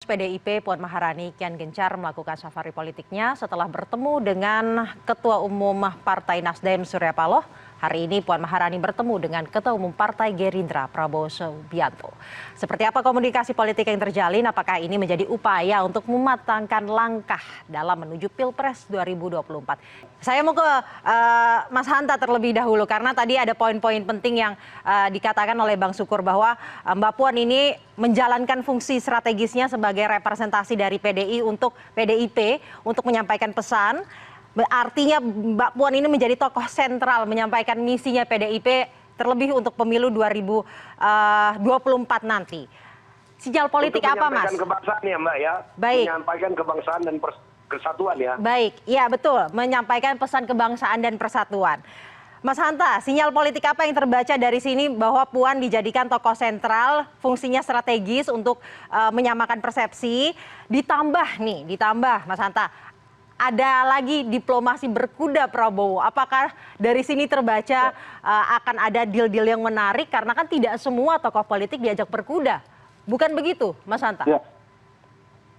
PDIP Puan Maharani kian gencar melakukan safari politiknya setelah bertemu dengan Ketua Umum Partai Nasdem Surya Paloh. Hari ini Puan Maharani bertemu dengan Ketua Umum Partai Gerindra Prabowo Subianto. Seperti apa komunikasi politik yang terjalin? Apakah ini menjadi upaya untuk mematangkan langkah dalam menuju Pilpres 2024? Saya mau ke Mas Hanta terlebih dahulu karena tadi ada poin-poin penting yang dikatakan oleh Bang Sukur bahwa Mbak Puan ini menjalankan fungsi strategisnya sebagai representasi dari PDI untuk PDIP untuk menyampaikan pesan. Artinya Mbak Puan ini menjadi tokoh sentral menyampaikan misinya PDIP terlebih untuk pemilu 2024 nanti. Sinyal politik apa, Mas? Menyampaikan kebangsaan ya, Mbak ya. Baik. Menyampaikan kebangsaan dan kesatuan ya. Baik, ya betul. Menyampaikan pesan kebangsaan dan persatuan. Mas Hanta, sinyal politik apa yang terbaca dari sini bahwa Puan dijadikan tokoh sentral, fungsinya strategis untuk menyamakan persepsi, ditambah Mas Hanta, ada lagi diplomasi berkuda Prabowo. Apakah dari sini terbaca akan ada deal-deal yang menarik karena kan tidak semua tokoh politik diajak berkuda. Bukan begitu, Mas Hanta?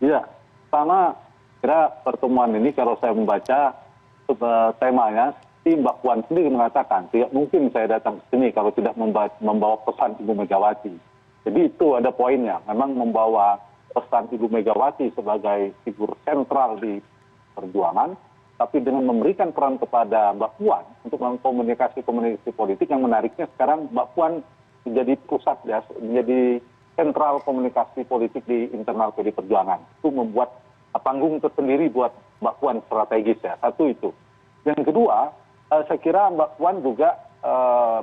Iya. Pertama, kira pertemuan ini kalau saya membaca temanya, Mbak Puan sendiri mengatakan tidak mungkin saya datang ke sini kalau tidak membawa pesan Ibu Megawati. Jadi itu ada poinnya. Memang membawa pesan Ibu Megawati sebagai figur sentral di perjuangan, tapi dengan memberikan peran kepada Mbak Puan untuk mengkomunikasi politik. Yang menariknya sekarang Mbak Puan menjadi pusat ya, menjadi sentral komunikasi politik di internal PD Perjuangan. Itu membuat panggung tersendiri buat Mbak Puan strategis ya. Satu itu. Yang kedua, saya kira Mbak Puan juga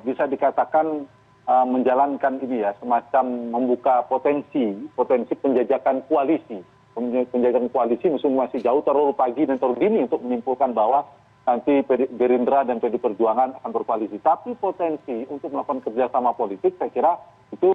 bisa dikatakan menjalankan ini ya, semacam membuka potensi penjajakan koalisi. Penjajakan koalisi masih jauh, terlalu pagi dan terlalu dini untuk menyimpulkan bahwa nanti Gerindra dan PD Perjuangan akan berkoalisi. Tapi potensi untuk melakukan kerjasama politik saya kira itu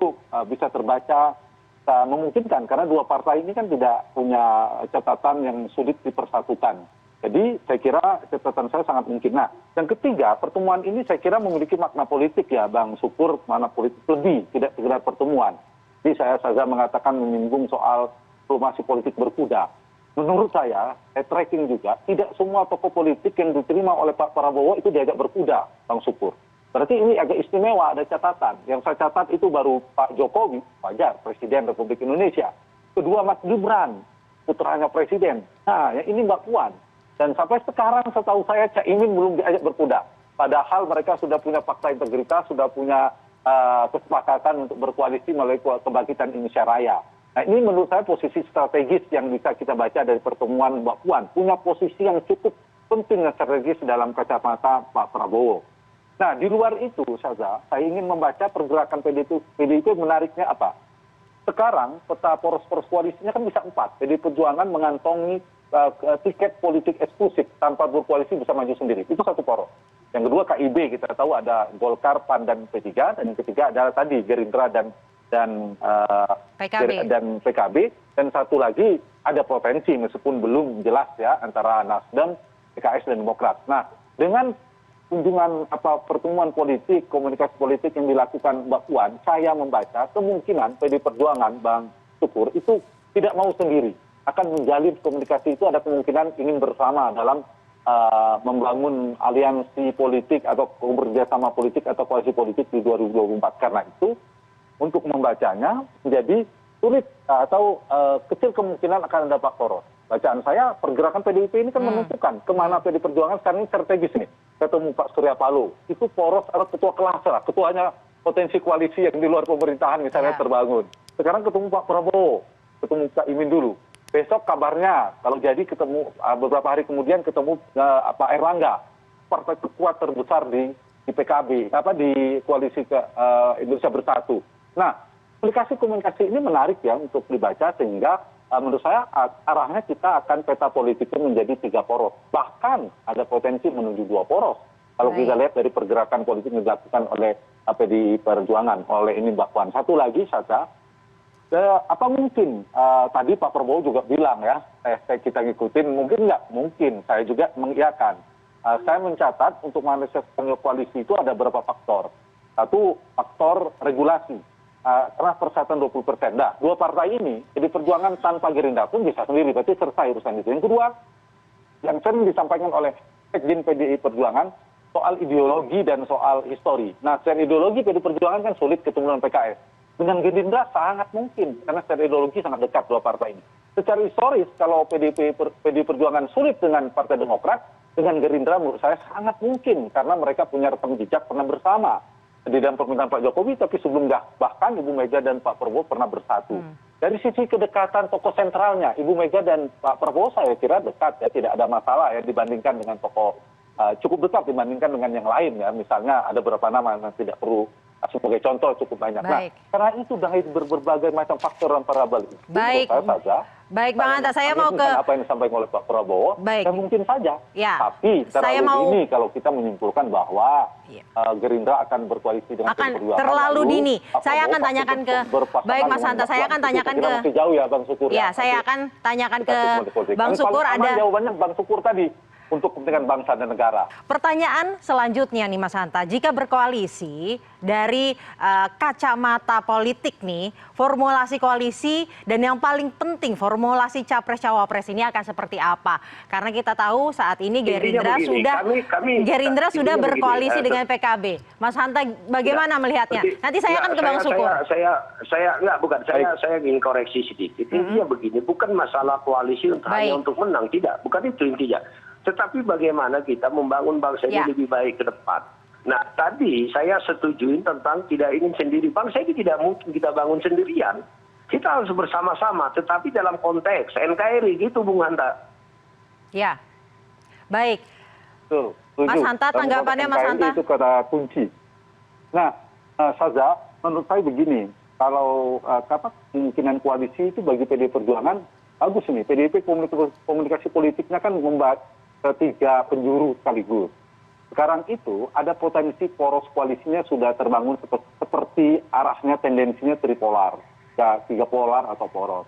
bisa terbaca memungkinkan karena dua partai ini kan tidak punya catatan yang sulit dipersatukan. Jadi saya kira catatan saya sangat mungkin. Nah, yang ketiga, pertemuan ini saya kira memiliki makna politik ya, Bang Sukur, makna politik lebih, tidak sekedar pertemuan. Jadi saya saja mengatakan menyinggung soal diplomasi politik berkuda. Menurut saya tracking juga, tidak semua tokoh politik yang diterima oleh Pak Prabowo itu diajak berkuda, Bang Sukur. Berarti ini agak istimewa, ada catatan. Yang saya catat itu baru Pak Jokowi, wajar, Presiden Republik Indonesia. Kedua, Mas Gibran, putranya Presiden. Nah, yang ini Mbak Puan. Dan sampai sekarang setahu saya Caimin belum diajak berkuda. Padahal mereka sudah punya fakta integritas, sudah punya kesepakatan untuk berkoalisi melalui Kebangkitan Indonesia Raya. Nah, ini menurut saya posisi strategis yang bisa kita baca dari pertemuan Mbak Puan. Punya posisi yang cukup penting dan strategis dalam kacamata Pak Prabowo. Nah, di luar itu saja, saya ingin membaca pergerakan PDIP menariknya apa? Sekarang peta poros-poros koalisinya kan bisa 4. PD Perjuangan mengantongi tiket politik eksklusif tanpa berkoalisi bisa maju sendiri. Itu satu poros. Yang kedua KIB, kita tahu ada Golkar, PAN, dan P3. Dan yang ketiga adalah tadi Gerindra dan PKB. Dan satu lagi ada potensi meskipun belum jelas ya antara Nasdem, PKS, dan Demokrat. Nah, dengan kunjungan pertemuan politik, komunikasi politik yang dilakukan Mbak Puan, saya membaca kemungkinan PD Perjuangan, Bang Sukur, itu tidak mau sendiri. Akan menjalin komunikasi itu ada kemungkinan ingin bersama dalam membangun aliansi politik atau kerjasama politik atau koalisi politik di 2024. Karena itu, untuk membacanya menjadi sulit atau kecil kemungkinan akan ada Pak poros. Bacaan saya, pergerakan PDIP ini kan menentukan kemana PD Perjuangan sekarang ini strategis nih. Ketemu Pak Surya Paloh, itu poros atau ketua kelas lah, ketuanya potensi koalisi yang di luar pemerintahan misalnya terbangun. Sekarang ketemu Pak Prabowo, ketemu Cak Imin dulu. Besok kabarnya kalau jadi ketemu beberapa hari kemudian ketemu Pak Erlangga, partai terkuat terbesar di PKB, di koalisi Indonesia Bersatu. Nah, komunikasi ini menarik ya untuk dibaca sehingga menurut saya arahnya kita akan peta politiknya menjadi 3 poros. Bahkan ada potensi menuju 2 poros. Kalau kita lihat dari pergerakan politik yang dilakukan oleh PDI Perjuangan, oleh ini Mbak Puan. Satu lagi saja, apa mungkin tadi Pak Prabowo juga bilang ya, kita ngikutin, mungkin nggak? Mungkin, saya juga mengiyakan. Saya mencatat untuk menganalisis koalisi itu ada beberapa faktor. Satu, faktor regulasi. karena persatuan 20%. Nah, dua partai ini, jadi Perjuangan tanpa Gerindra pun bisa sendiri, berarti selesai urusan itu. Yang kedua, yang sering disampaikan oleh Sekjen PDI Perjuangan, soal ideologi dan soal histori. Nah, secara ideologi PDI Perjuangan kan sulit ketemu dengan PKS. Dengan Gerindra sangat mungkin, karena secara ideologi sangat dekat dua partai ini. Secara historis, kalau PDI Perjuangan sulit dengan Partai Demokrat, dengan Gerindra menurut saya sangat mungkin, karena mereka punya rekam jejak pernah bersama di dalam pemerintahan Pak Jokowi, tapi sebelum bahkan Ibu Mega dan Pak Prabowo pernah bersatu. Dari sisi kedekatan tokoh sentralnya, Ibu Mega dan Pak Prabowo saya kira dekat ya, tidak ada masalah ya dibandingkan dengan tokoh cukup dekat dibandingkan dengan yang lain ya. Misalnya ada beberapa nama yang tidak perlu sebagai contoh cukup banyak. Baik. Nah, karena itu dari berbagai macam faktor dan variabel itu, Baik. Baik, Bang Hanta, saya mau ke apa yang disampaikan oleh Pak Prabowo, Baik. dan mungkin saja. Ya. Tapi Saya mau ini kalau kita menyimpulkan bahwa Iya. Gerindra akan berkoalisi dengan akan Perjuangan, terlalu lalu dini. Pak Saya akan Prabowo tanyakan pasti ke berpasangan baik Mas dengan Hanta, saya Mbak akan Puan. tanyakan Itu saya ke kira masih jauh ya Bang Sukur. Ya, saya akan tanyakan ke Bang Yang Sukur paling aman ada jawabannya Bang Sukur tadi untuk kepentingan bangsa dan negara. pertanyaan selanjutnya nih Mas Hanta. Jika berkoalisi dari kacamata politik nih, formulasi koalisi dan yang paling penting formulasi capres-cawapres ini akan seperti apa? Karena kita tahu saat ini Gerindra begini, sudah intinya sudah begini, berkoalisi dengan PKB. Mas Hanta bagaimana melihatnya? Nanti saya akan ke Bang Sukur. Saya ingin koreksi sedikit. Intinya begini, bukan masalah koalisi hanya untuk menang, tidak. Bukan itu intinya. Tetapi bagaimana kita membangun bangsa ini lebih baik ke depan. Nah, tadi saya setujuin tentang tidak ingin sendiri. Bangsa ini tidak mungkin kita bangun sendirian. Kita harus bersama-sama, tetapi dalam konteks NKRI gitu, Bung Hanta. Ya, baik. Betul, Mas Hanta, tanggapannya Mas Hanta? Itu kata kunci. Nah, Saza, menurut saya begini, kalau kemungkinan koalisi itu bagi PDI Perjuangan, bagus ini. PDIP komunikasi politiknya kan membahas ketiga penjuru sekaligus. Sekarang itu ada potensi poros koalisinya sudah terbangun seperti arahnya tendensinya tripolar, ya, tiga polar atau poros.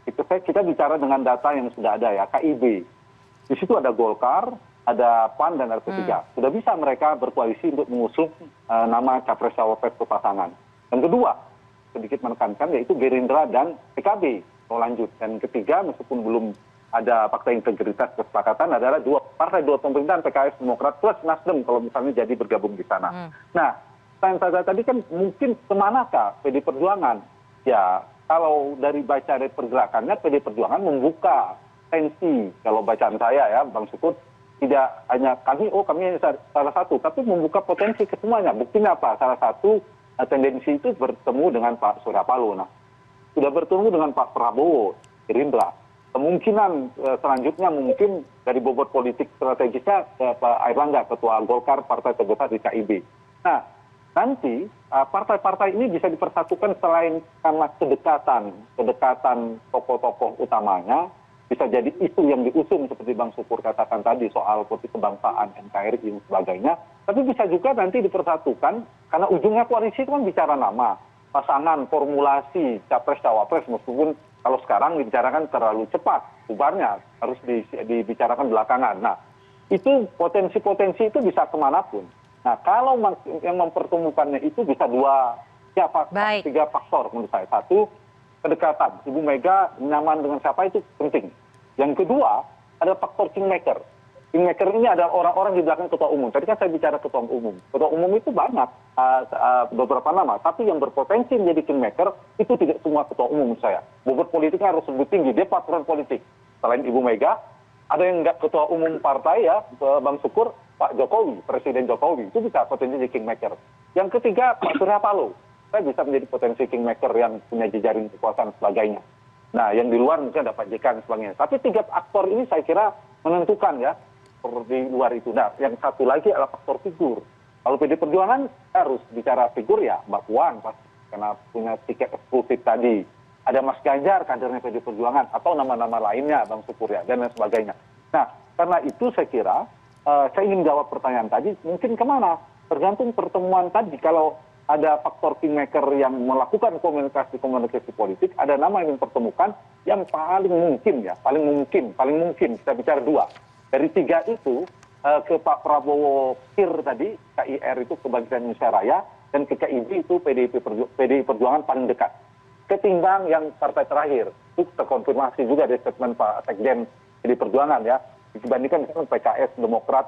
Itu kita bicara dengan data yang sudah ada ya, KIB. Di situ ada Golkar, ada PAN dan ada P3. Sudah bisa mereka berkoalisi untuk mengusung nama capres cawapres pasangan. Yang kedua, sedikit menekankan yaitu Gerindra dan PKB mau lanjut. Dan ketiga, meskipun belum ada fakta integritas kesepakatan adalah dua pemerintahan PKS Demokrat plus Nasdem kalau misalnya jadi bergabung di sana. Nah, yang saya tadi kan mungkin kemanakah PD Perjuangan? Ya, kalau dari pergerakannya PD Perjuangan membuka tensi. Kalau bacaan saya ya, Bang Sukut, tidak hanya kami salah satu, tapi membuka potensi ke semuanya. Buktinya apa? Salah satu tendensi itu bertemu dengan Pak Surya Paloh. Nah, sudah bertemu dengan Pak Prabowo, Gerindra. Kemungkinan selanjutnya mungkin dari bobot politik strategisnya Pak Airlangga, Ketua Golkar, partai terbesar di KIB. Nah, nanti partai-partai ini bisa dipersatukan selain karena kedekatan tokoh-tokoh utamanya, bisa jadi isu yang diusung seperti Bang Sukur katakan tadi soal politik kebangsaan, NKRI dan sebagainya. Tapi bisa juga nanti dipersatukan karena ujungnya koalisi itu kan bicara nama, pasangan, formulasi, capres-cawapres meskipun kalau sekarang dibicarakan terlalu cepat, bubarnya harus dibicarakan belakangan. Nah, itu potensi-potensi itu bisa kemanapun. Nah, kalau yang mempertemukannya itu bisa tiga faktor menurut saya. Satu, kedekatan. Ibu Mega nyaman dengan siapa itu penting. Yang kedua, ada faktor kingmaker. Kingmaker ini adalah orang-orang di belakang ketua umum. Tadi kan saya bicara ketua umum. Ketua umum itu banyak, beberapa nama. Tapi yang berpotensi menjadi kingmaker itu tidak semua ketua umum saya. Bobot politiknya harus lebih tinggi. Dia patron politik. Selain Ibu Mega, ada yang nggak ketua umum partai ya, Bang Sukur, Pak Jokowi, Presiden Jokowi. Itu bisa potensi jadi kingmaker. Yang ketiga, Pak Surya Paloh. Saya bisa menjadi potensi kingmaker yang punya jejaring kekuasaan sebagainya. Nah, yang di luar mungkin ada Pak JK dan sebagainya. Tapi tiga aktor ini saya kira menentukan ya, di luar itu. Nah, yang satu lagi adalah faktor figur. Kalau PD Perjuangan harus bicara figur ya Mbak Puan pasti karena punya tiket eksklusif tadi. Ada Mas Ganjar kadernya PD Perjuangan atau nama-nama lainnya Bang Sukur ya dan lain sebagainya. Nah, karena itu saya kira saya ingin jawab pertanyaan tadi mungkin kemana? Tergantung pertemuan tadi. Kalau ada faktor kingmaker yang melakukan komunikasi politik, ada nama yang dipertemukan yang paling mungkin kita bicara dua. Dari tiga itu ke Pak Prabowo KIR tadi, KIR itu Kebangkitan Indonesia Raya, dan ke KIB itu PDI Perjuangan paling dekat ketimbang yang partai terakhir. Itu terkonfirmasi juga dari statement Pak Sekjen PDI Perjuangan ya, dibandingkan misalnya PKS, Demokrat,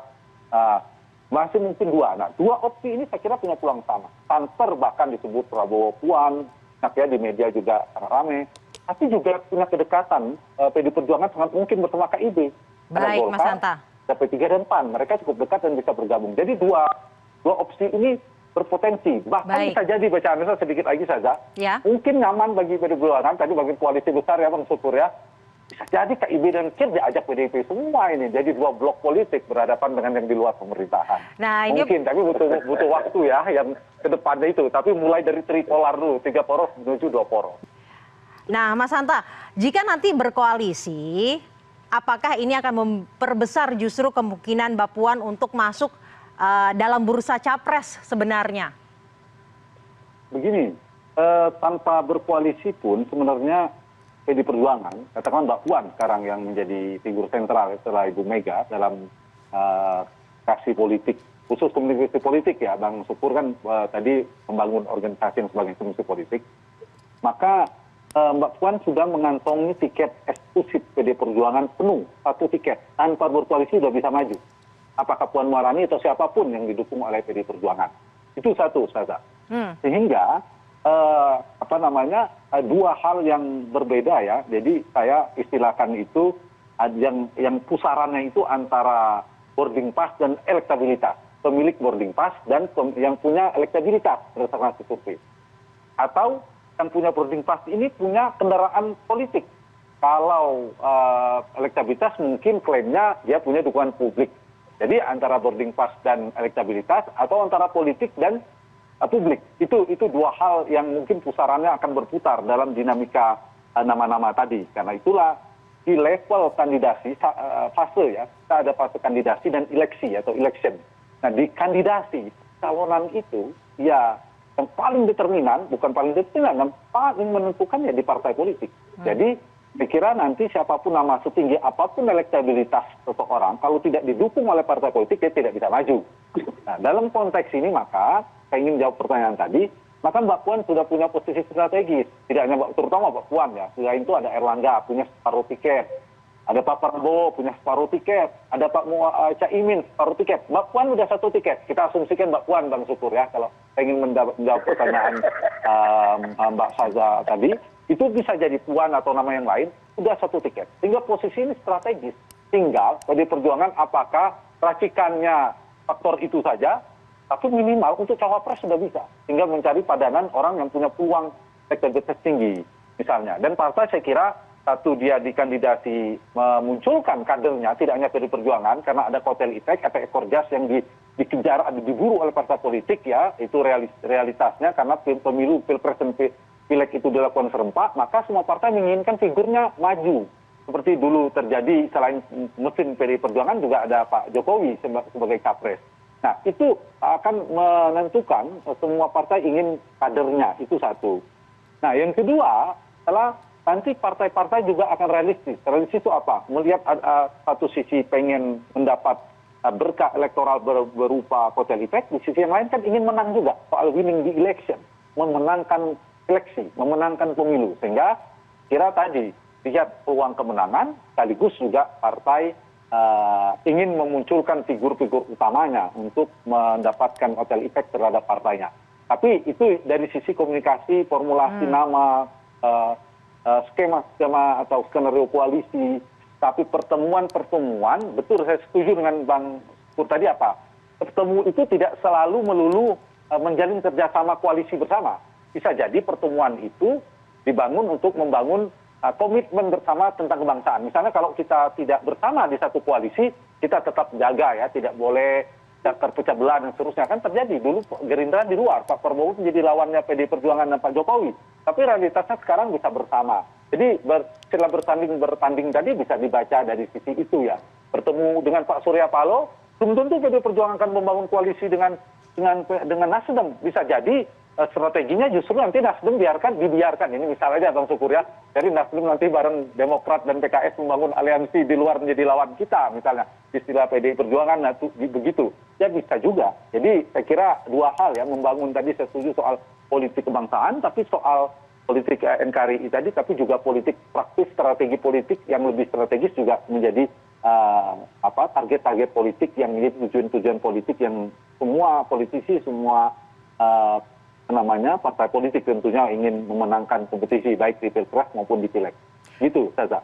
masih mungkin dua. Nah, dua opsi ini saya kira punya peluang sama. Santer bahkan disebut Prabowo Puan, ya di media juga sangat ramai. Tapi juga punya kedekatan, PDI Perjuangan sangat mungkin bersama KIB. Baik, Mas Hanta. P3 dan PAN, mereka cukup dekat dan bisa bergabung. Jadi dua opsi ini berpotensi. Bahkan bisa jadi bacaan saya sedikit lagi saja. Ya. Mungkin nyaman bagi PDI Perjuangan, tadi bagi koalisi besar ya Bang Syukur ya. Bisa jadi KIB dan KIR diajak PDIP semua ini. Jadi dua blok politik berhadapan dengan yang di luar pemerintahan. Nah, ini mungkin, tapi butuh waktu ya yang ke depannya itu. Tapi mulai dari tripolar dulu, 3 poros menuju 2 poros. Nah, Mas Hanta, jika nanti berkoalisi, apakah ini akan memperbesar justru kemungkinan Mbak Puan untuk masuk dalam bursa capres sebenarnya? Begini, tanpa berkoalisi pun sebenarnya PDI Perjuangan, katakan Mbak Puan sekarang yang menjadi figur sentral setelah Ibu Mega dalam kasih politik, khusus komunikasi politik ya, Bang Syukur kan tadi membangun organisasi yang sebagai komunikasi politik, maka Mbak Puan sudah mengantongi tiket eksklusif PDI Perjuangan penuh, 1 tiket, tanpa berkoalisi sudah bisa maju. Apakah Puan Maharani atau siapapun yang didukung oleh PDI Perjuangan. Itu satu, Ustazah. Sehingga dua hal yang berbeda ya. Jadi saya istilahkan itu yang pusarannya itu antara boarding pass dan elektabilitas. Pemilik boarding pass dan yang punya elektabilitas berdasarkan hasil survei. Atau yang punya boarding pass ini punya kendaraan politik. Kalau elektabilitas mungkin klaimnya dia punya dukungan publik. Jadi antara boarding pass dan elektabilitas atau antara politik dan publik. Itu dua hal yang mungkin pusarannya akan berputar dalam dinamika nama-nama tadi. Karena itulah di level kandidasi, fase ya, kita ada fase kandidasi dan eleksi atau election. Nah di kandidasi, calonan itu ya yang paling determinan, bukan paling determinan, yang paling menentukan ya di partai politik. Jadi saya kira nanti siapapun nama setinggi apapun elektabilitas seseorang, kalau tidak didukung oleh partai politik, dia tidak bisa maju. Nah, dalam konteks ini maka, saya ingin jawab pertanyaan tadi, maka Mbak Puan sudah punya posisi strategis. Tidak hanya terutama Mbak Puan ya, selain itu ada Erlangga, punya separuh tiket. Ada Pak Prabowo, punya separuh tiket. Ada Pak Caimin, separuh tiket. Mbak Puan sudah 1 tiket. Kita asumsikan Mbak Puan, Bang Syukur ya, kalau saya ingin menjawab pertanyaan Mbak Saza tadi. Itu bisa jadi Puan atau nama yang lain, sudah 1 tiket. Sehingga posisi ini strategis. Tinggal PDI Perjuangan apakah racikannya faktor itu saja, tapi minimal untuk cawapres sudah bisa. Sehingga mencari padanan orang yang punya peluang elektabilitas tinggi misalnya. Dan partai saya kira, satu dia dikandidasi memunculkan kadernya, tidak hanya PDI Perjuangan, karena ada kotel efek atau ekor jas yang dikejar, diburu oleh partai politik ya, itu realitasnya karena pemilu, pilpres dan pileg itu dilakukan serempak, maka semua partai menginginkan figurnya maju. Seperti dulu terjadi selain mesin PDI Perjuangan juga ada Pak Jokowi sebagai capres. Nah itu akan menentukan semua partai ingin kadernya, itu satu. Nah yang kedua adalah nanti partai-partai juga akan realistis. Realistis itu apa? Melihat satu sisi pengen mendapat berkah elektoral berupa kotel efek, di sisi yang lain kan ingin menang juga soal winning the election, memenangkan eleksi, memenangkan pemilu. Sehingga kira tadi lihat peluang kemenangan, sekaligus juga partai ingin memunculkan figur-figur utamanya untuk mendapatkan kotel efek terhadap partainya. Tapi itu dari sisi komunikasi, formulasi nama, skema-skema atau skenario koalisi. Tapi pertemuan-pertemuan, betul saya setuju dengan Bang Pur tadi apa? Pertemuan itu tidak selalu melulu menjalin kerjasama koalisi bersama. Bisa jadi pertemuan itu dibangun untuk membangun komitmen bersama tentang kebangsaan. Misalnya kalau kita tidak bersama di satu koalisi, kita tetap jaga ya, tidak boleh terpecah belah dan seterusnya. Kan terjadi dulu Gerindra di luar, Pak Prabowo menjadi lawannya PDI Perjuangan dan Pak Jokowi. Tapi realitasnya sekarang bisa bersama. Jadi setelah bertanding tadi bisa dibaca dari sisi itu ya. Bertemu dengan Pak Surya Paloh, belum tentu PDI Perjuangan akan membangun koalisi dengan Nasdem. Bisa jadi strateginya justru nanti Nasdem dibiarkan. Ini misalnya Bang Syukur ya. Jadi Nasdem nanti bareng Demokrat dan PKS membangun aliansi di luar menjadi lawan kita misalnya. Istilah PDI Perjuangan begitu. ya bisa juga. Jadi saya kira dua hal ya, membangun tadi saya setuju soal politik kebangsaan, tapi soal politik NKRI tadi, tapi juga politik praktis, strategi politik yang lebih strategis juga menjadi target-target politik yang menjadi tujuan-tujuan politik yang semua politisi, semua partai politik tentunya ingin memenangkan kompetisi baik di pilpres maupun di pileg. Gitu, Saza.